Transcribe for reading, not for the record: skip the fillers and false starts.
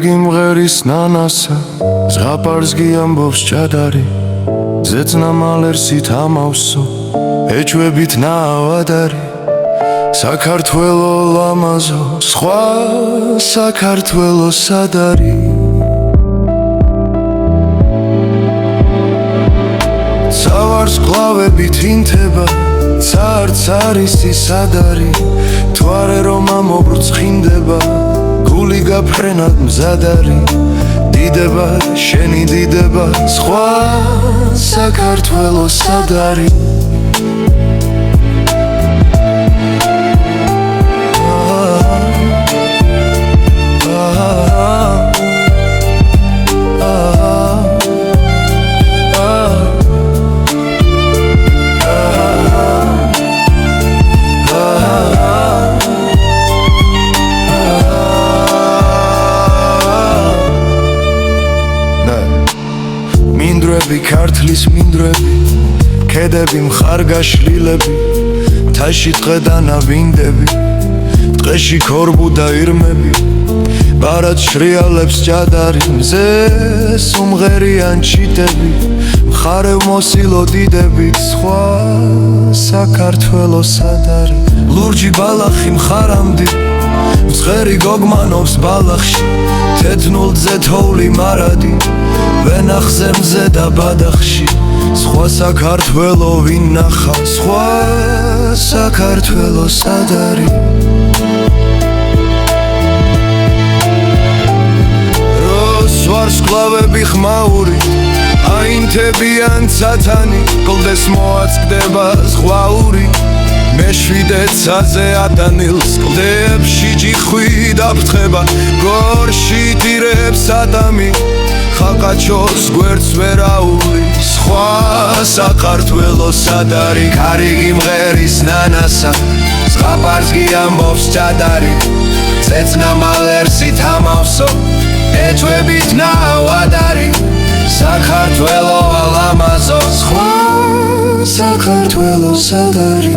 კარიგი მღერის ნანასა ზღაპარსგი ამბობს ჭადარი ზეწნა მალერსით ამავსო ეჭვებით ნაავადარი საქართველო ლამაზო სხვა საქართველო სადარი სავარს კლავებით ინთება ცარც არის ისადარი თვარე რომ ამობრწყინდება გული გაფრენად მზადარი დიდება შენი დიდება სხვა საქართველო სადარი ქართლის მინდვრები ქედები მხარგაშლილები თაში ტყედა ნავინდები ტყეში ქორბუდა ირმები ბარად შრიალებს ჭადარი მზეს უმღერიან ჩიტები მხარევ მოსილო დიდები სხვა საქართველო სადარი ლურჯი ბალახი მხარამდე მწყერი გოგმანობს ბალახში თეთნულძე თოვლი მარადი ვენახზე მზედა ბადახში სხვა საქართველო ვინ ნახა სხვა საქართველო სადარი როს ვარს კლავები ხმაური აინთებიან ცათანი კლდეს მოაწკდება ზღვაური მეშვიდეცაზე ადანილს კლდეებში ჯიხვი დაფრთხება გორში ტირებს ადამი ხალყაჩოს გვერდს ვერაული სხვა საქართველო სადარი კარიგი მღერის ნანასა ზღაპარსგი ამბობს ჭადარი ზეწნა მალერსით ამავსო ეჭვებით ნაავადარი საქართველო ლამაზო სხვა საქართველო სადარი